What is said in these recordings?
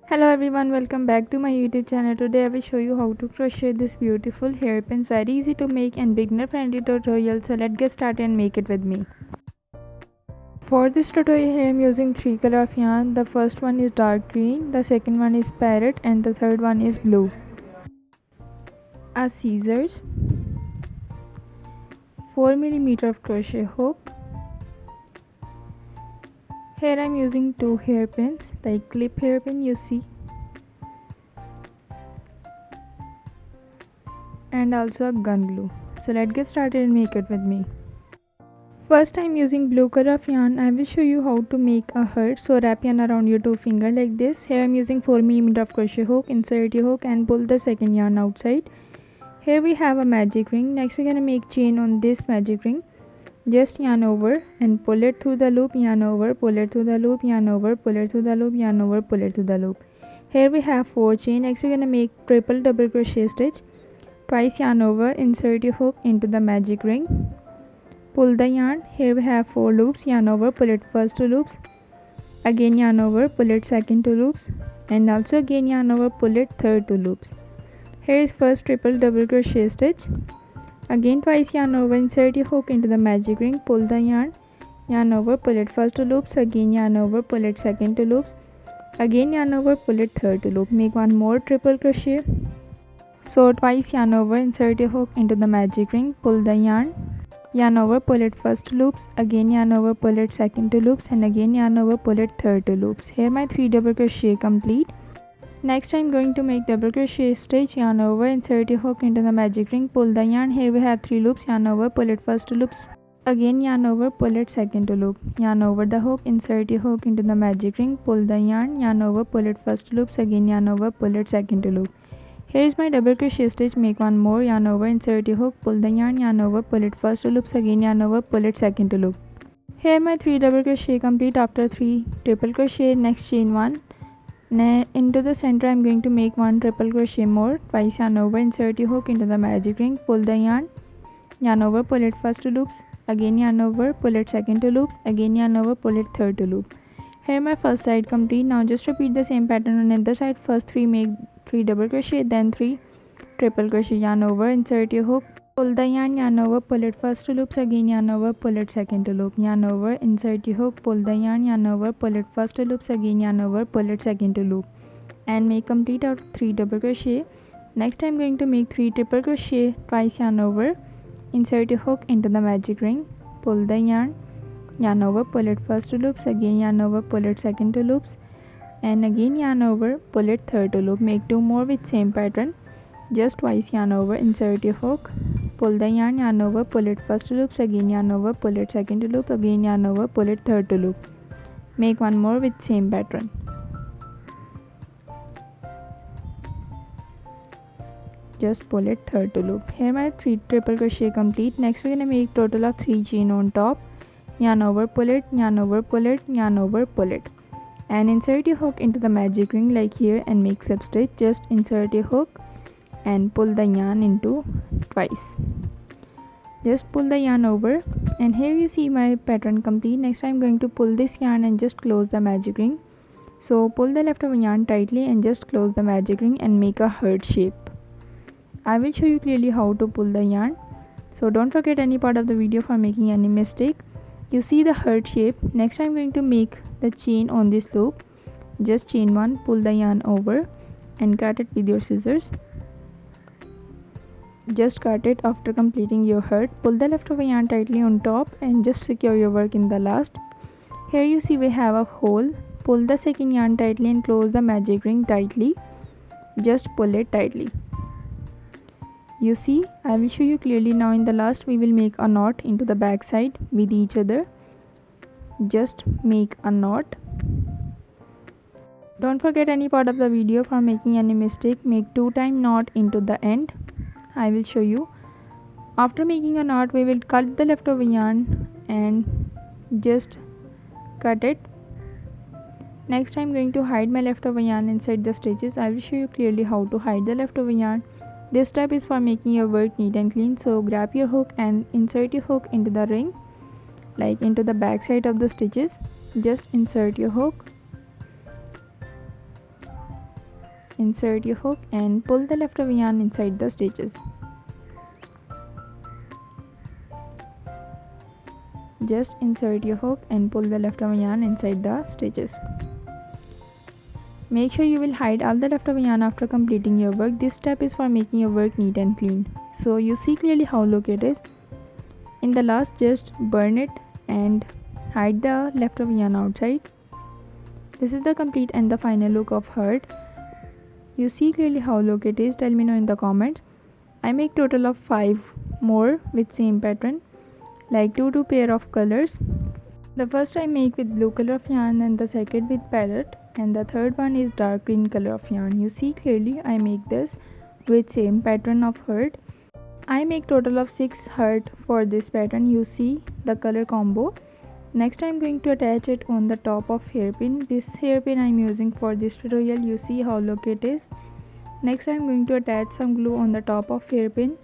Hello everyone, welcome back to my YouTube channel. Today I will show you how to crochet this beautiful hairpins. Very easy to make and beginner friendly tutorial. So let's get started and make it with me. For this tutorial I am using three color of yarn. The first one is dark green, the second one is parrot and the third one is blue. A scissors, 4mm of crochet hook. Here I am using two hairpins, like clip hairpin you see, and also a gun glue. So let's get started and make it with me. First I am using blue color of yarn. I will show you how to make a heart. So wrap yarn around your two finger like this. Here I am using 4mm of crochet hook. Insert your hook and pull the second yarn outside. Here we have a magic ring. Next we're gonna make chain on this magic ring. Just yarn over and pull it through the loop, yarn over, pull it through the loop, yarn over, pull it through the loop, yarn over, pull it through the loop. Here we have 4 chain. Next we're gonna make triple double crochet stitch. Twice yarn over, insert your hook into the magic ring, pull the yarn. Here we have 4 loops, yarn over, pull it first 2 loops, again yarn over, pull it second 2 loops, and also again yarn over, pull it third 2 loops. Here is first triple double crochet stitch. Again twice yarn over, insert your hook into the magic ring, pull the yarn over, pull it first 2 loops, again yarn over, pull it second 2 loops, again yarn over, pull it third 2 loop. Make one more triple crochet. So twice yarn over, insert your hook into the magic ring, pull the yarn over, pull it first 2 loops, again yarn over, pull it second 2 loops, and again yarn over, pull it third 2 loops. Here my 3 double crochet complete. Next I am going to make double crochet stitch, yarn over, insert your hook into the magic ring, pull the yarn. Here we have 3 loops, yarn over, pull it first 2 loops, again yarn over, pull it second 2 loop, yarn over the hook, insert your hook into the magic ring, pull the yarn over, pull it first 2 loops, again yarn over, pull it second 2 loop. Here is my double crochet stitch. Make one more, yarn over, insert your hook, pull the yarn over, pull it first 2 loops, again yarn over, pull it second 2 loop. Here my 3 double crochet complete. After 3 triple crochet, next chain 1. Into the center I am going to make 1 triple crochet more. Twice yarn over, insert your hook into the magic ring, pull the yarn over, pull it first 2 loops, again yarn over, pull it second 2 loops, again yarn over, pull it third 2 loop. Here my first side complete. Now just repeat the same pattern on the other side. First 3 make 3 double crochet, then 3 triple crochet, yarn over, insert your hook, pull the yarn over, pull it first 2 loops, again yarn over, pull it second 2 loop, yarn over, insert your hook, pull the yarn over, pull it first 2 loops, again yarn over, pull it second 2 loop, and make complete out 3 double crochet. Next I am going to make 3 triple crochet. Twice yarn over, insert your hook into the magic ring, pull the yarn over, pull it first 2 loops, again yarn over, pull it second 2 loops, and again yarn over, pull it third 2 loop. Make 2 more with same pattern. Just twice yarn over, insert your hook, pull the yarn over, pull it first 2 loops, again yarn over, pull it second 2 loop, again yarn over, pull it third 2 loop. Make one more with same pattern. Just pull it third 2 loop. Here my 3 triple crochet complete. Next we're gonna make total of 3 chain on top. Yarn over, pull it, yarn over, pull it, yarn over, pull it, and insert your hook into the magic ring like here and make slip stitch. Just insert your hook and pull the yarn into twice. Just pull the yarn over, and here you see my pattern complete. Next I'm going to pull this yarn and just close the magic ring. So pull the leftover yarn tightly and just close the magic ring and make a heart shape. I will show you clearly how to pull the yarn, so don't forget any part of the video for making any mistake. You see the heart shape. Next I'm going to make the chain on this loop. Just chain 1, pull the yarn over and cut it with your scissors. Just cut it after completing your heart. Pull the leftover yarn tightly on top and just secure your work in the last. Here you see we have a hole. Pull the second yarn tightly and close the magic ring tightly. Just pull it tightly. You see, I will show you clearly now. In the last we will make a knot into the back side with each other. Just make a knot. Don't forget any part of the video for making any mistake. Make 2-time knot into the end. I will show you. After making a knot we will cut the leftover yarn and just cut it. Next I am going to hide my leftover yarn inside the stitches. I will show you clearly how to hide the leftover yarn. This step is for making your work neat and clean. So grab your hook and insert your hook into the ring, like into the back side of the stitches. Just insert your hook insert your hook and pull the leftover yarn inside the stitches. Just insert your hook and pull the leftover yarn inside the stitches. Make sure you will hide all the leftover yarn after completing your work. This step is for making your work neat and clean. So you see clearly how look it is. In the last, just burn it and hide the leftover yarn outside. This is the complete and the final look of heart. You see clearly how look it is. Tell me now in the comments. I make total of 5 more with same pattern, like 2 pair of colors. The first I make with blue color of yarn and the second with parrot, and the third one is dark green color of yarn. You see clearly I make this with same pattern of heart. I make total of 6 heart for this pattern. You see the color combo. Next I'm going to attach it on the top of hairpin. This hairpin I'm using for this tutorial. You see how look it is. Next I'm going to attach some glue on the top of hairpin.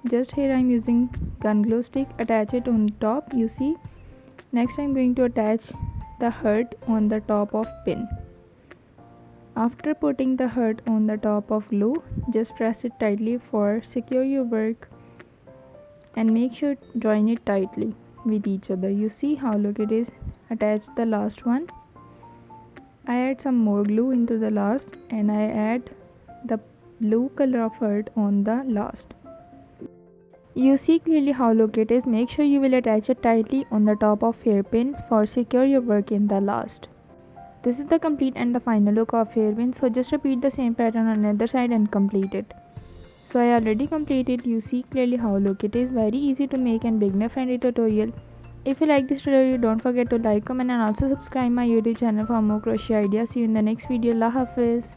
Just here I'm using gun glue stick. Attach it on top. You see. Next I'm going to attach the heart on the top of pin. After putting the heart on the top of glue, just press it tightly for secure your work and make sure join it tightly with each other. You see how look it is. Attach the last one. I add some more glue into the last and I add the blue color of heart on the last. You see clearly how look it is. Make sure you will attach it tightly on the top of hairpins for secure your work in the last. This is the complete and the final look of hairpin. So just repeat the same pattern on the other side and complete it. So I already completed. You see clearly how look it is. Very easy to make and beginner friendly tutorial. If you like this tutorial, don't forget to like, comment and also subscribe my YouTube channel for more crochet ideas. See you in the next video. Allah Hafiz.